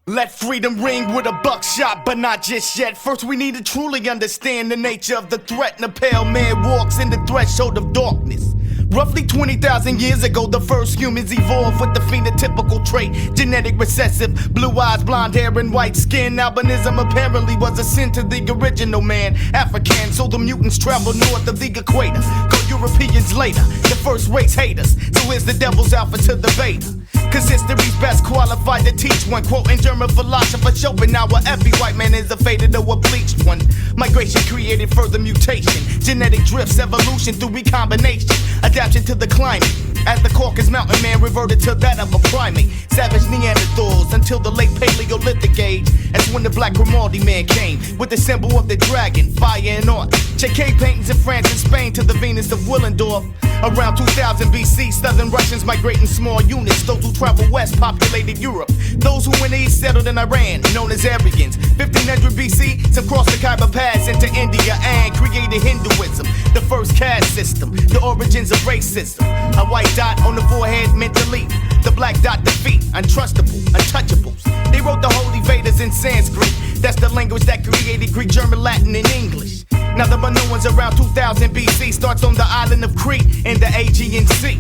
Let freedom ring with a buckshot, but not just yet. First we need to truly understand the nature of the threat. And a pale man walks in the threshold of darkness. Roughly 20,000 years ago, the first humans evolved with the phenotypical trait. Genetic recessive, blue eyes, blonde hair, and white skin. Albinism apparently was a sin to the original man. African, so the mutants traveled north of the equator. Go Europeans later, the first race haters. So here's the devil's alpha to the beta. Cause history's best qualified to teach one. Quoting German philosopher Schopenhauer, every white man is a faded or a bleached one. Migration created further mutation. Genetic drifts, evolution through recombination. Adaptation to the climate. As the Caucasus mountain man reverted to that of a primate. Savage Neanderthals until the late Paleolithic age. That's when the black Grimaldi man came. With the symbol of the dragon, fire and art. Check cave paintings in France and Spain to the Venus of Willendorf. Around 2000 BC, southern Russians migrate in small units. Those who travel west populated Europe. Those who went east settled in Iran, known as Aryans. 1500 BC, some crossed the Khyber Pass into India and created Hinduism. The first caste system, the origins of racism. A white dot on the forehead meant to leap. The black dot defeat, untrustable, untouchables. They wrote the Holy Vedas in Sanskrit. That's the language that created Greek, German, Latin, and English. Now the Minoans around 2000 BC starts on the island of Crete in the Aegean Sea.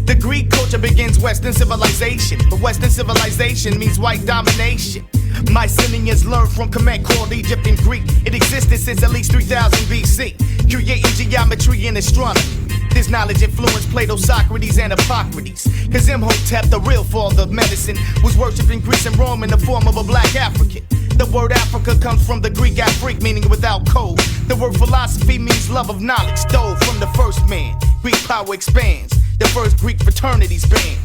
The Greek culture begins Western civilization, but Western civilization means white domination. Mycenaeans learned from Kemet called Egypt and Greek. It existed since at least 3000 BC, creating geometry and astronomy. This knowledge influenced Plato, Socrates, and Hippocrates. Cause Imhotep, the real father of medicine, was worshipped in Greece and Rome in the form of a black African. The word Africa comes from the Greek Afrik, meaning without code. The word philosophy means love of knowledge, stole from the first man. Greek power expands, the first Greek fraternities banned.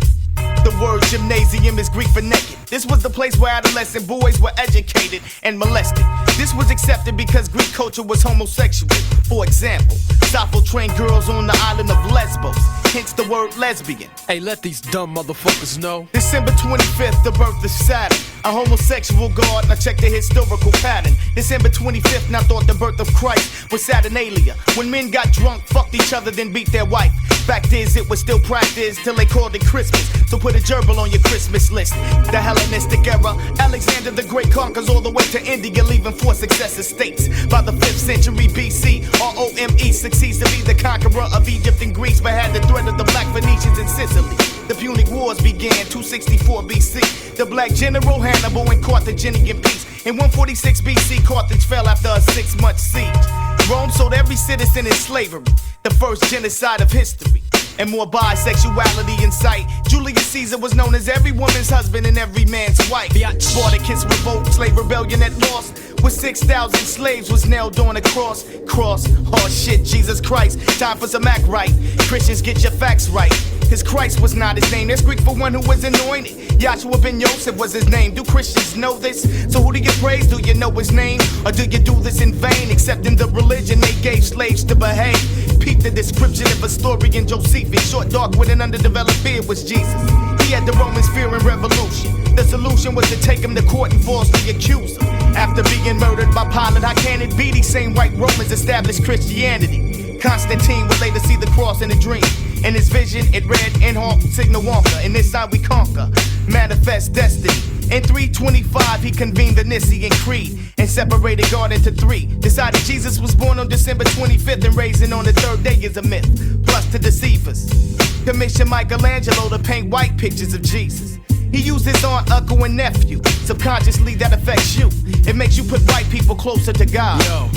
The word gymnasium is Greek for naked. This was the place where adolescent boys were educated and molested. This was accepted because Greek culture was homosexual. For example, Sappho trained girls on the island of Lesbos, hence the word lesbian. Hey, let these dumb motherfuckers know. December 25th, the birth of Saturn, a homosexual god. Now check the historical pattern. December 25th, now thought the birth of Christ was Saturnalia. When men got drunk, fucked each other, then beat their wife. Fact is, it was still practiced till they called it Christmas. So put a gerbil on your Christmas list. The Hellenistic era, Alexander the Great conquers all the way to India, leaving 4 successive states. By the 5th century BC, Rome succeeds to be the conqueror of Egypt and Greece, but had the threat of the Black Phoenicians in Sicily. The Punic Wars began 264 BC. The black general Hannibal and Carthaginian peace. In 146 BC, Carthage fell after a 6-month siege. Rome sold every citizen in slavery, the first genocide of history. And more bisexuality in sight. Julius Caesar was known as every woman's husband and every man's wife. Spartacus revolt, slave rebellion at lost. With 6,000 slaves was nailed on a cross. Oh shit, Jesus Christ, time for some act right. Christians, get your facts right. His Christ was not his name, that's Greek for one who was anointed. Yahshua ben Yosef was his name. Do Christians know this? So who do you praise? Do you know his name? Or do you do this in vain? Accepting the religion they gave slaves to behave. Peep the description of a story in Josephus. Short, dark, with an underdeveloped beard was Jesus. He had the Romans fearing revolution. The solution was to take him to court and falsely accuse him. After being murdered by Pilate, how can it be these same white Romans established Christianity? Constantine would later see the cross in a dream. In his vision, it read, in Hawk, Signal Wonka. In this side we conquer, manifest destiny. In 325, he convened the Nicene Creed and separated God into 3. Decided Jesus was born on December 25th and raising on the 3rd day is a myth. Plus to deceive us, commissioned Michelangelo to paint white pictures of Jesus. He used his aunt, uncle, and nephew. Subconsciously, that affects you. It makes you put white people closer to God. Yo,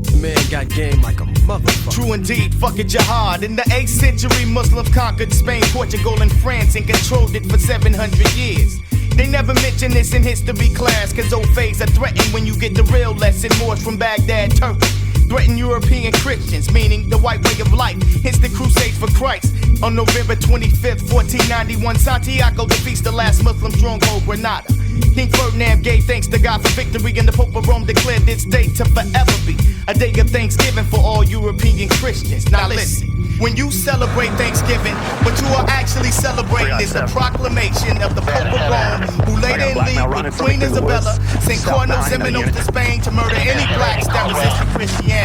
the man got game like a motherfucker. True indeed, fuck it, jihad. In the 8th century, Muslims conquered Spain, Portugal, and France and controlled it for 700 years. They never mention this in history class, cause old faiths are threatened when you get the real lesson. Moors from Baghdad, Turkey threaten European Christians, meaning the white way of life. Hence the Crusades for Christ. On November 25th, 1491, Santiago defeats the last Muslim stronghold, Granada. King Ferdinand gave thanks to God for victory, and the Pope of Rome declared this day to forever be a day of thanksgiving for all European Christians. Now listen, when you celebrate Thanksgiving, what you are actually celebrating is the proclamation of the Pope of Rome, who later in league with Queen Isabella sent Cardinal Seminoles to Spain to murder any blacks that resisted Christianity.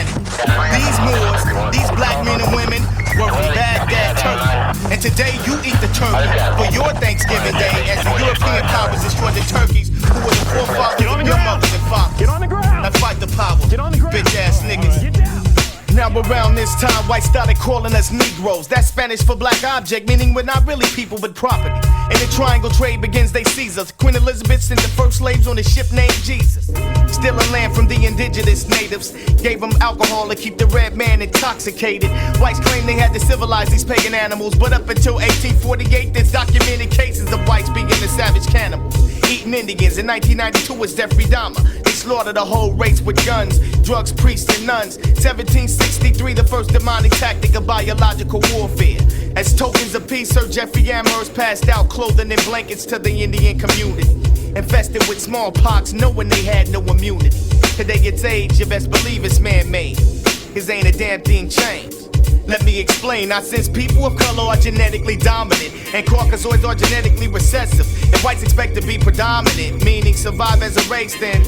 These Moors, these black men and women, were from Baghdad, Turkey. And today you eat the turkey for your Thanksgiving Day as the European powers destroyed the turkeys who were the Around this time, whites started calling us Negroes. That's Spanish for black object, meaning we're not really people but property. And the triangle trade begins, they seize us. Queen Elizabeth sent the first slaves on a ship named Jesus. Stealing land from the indigenous natives. Gave them alcohol to keep the red man intoxicated. Whites claim they had to civilize these pagan animals, but up until 1848, there's documented cases of whites being the savage cannibals. Eating Indians. In 1992 was Jeffrey Dahmer. They slaughtered a whole race with guns, drugs, priests, and nuns. 1763, the first demonic tactic of biological warfare. As tokens of peace, Sir Jeffrey Amherst passed out clothing and blankets to the Indian community. Infested with smallpox, knowing they had no immunity. Today it's age, you best believe it's man-made. Cause ain't a damn thing changed. Let me explain, now since people of color are genetically dominant and Caucasoids are genetically recessive, if whites expect to be predominant, meaning survive as a race, then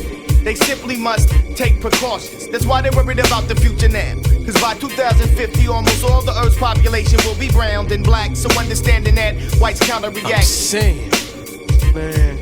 they simply must take precautions. That's why they're worried about the future now. Cause by 2050, almost all the Earth's population will be brown and black. So understanding that, whites counter-react. I'm saying, man,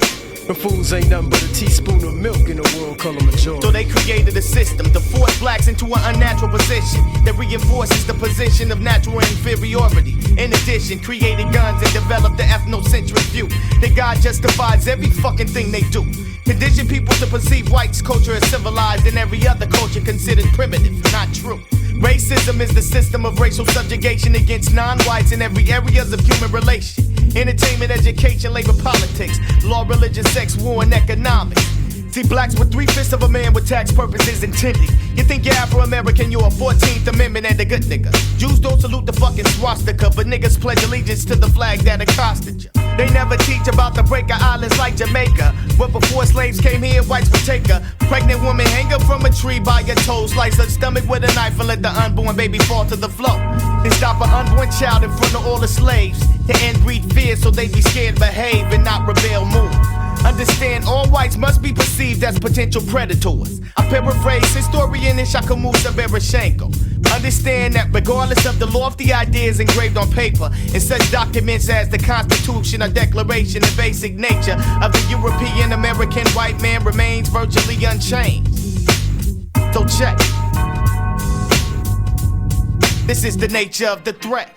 the fools ain't nothing but a teaspoon of milk in a world color majority. So they created a system to force blacks into an unnatural position that reinforces the position of natural inferiority. In addition, created guns and developed the ethnocentric view that God justifies every fucking thing they do. Condition people to perceive whites' culture as civilized and every other culture considered primitive. Not true. Racism is the system of racial subjugation against non-whites in every areas of human relation. Entertainment, education, labor, politics, law, religion, sex, war, and economics. See, blacks were 3/5 of a man with tax purposes intended. You think you're Afro-American, you're a 14th Amendment and a good nigga. Jews don't salute the fucking swastika, but niggas pledge allegiance to the flag that accosted you. They never teach about the breaker islands like Jamaica, where before slaves came here, whites would take a pregnant woman, hang her from a tree by her toes, slice her stomach with a knife and let the unborn baby fall to the floor. Then stop an unborn child in front of all the slaves to end breed fear so they be scared, behave, and not rebel more. Understand, all whites must be perceived as potential predators. I paraphrase historian Ishakamusa Berashenko. Understand that regardless of the lofty ideas engraved on paper in such documents as the Constitution or Declaration, the basic nature of the European American white man remains virtually unchanged. So check. This is the nature of the threat.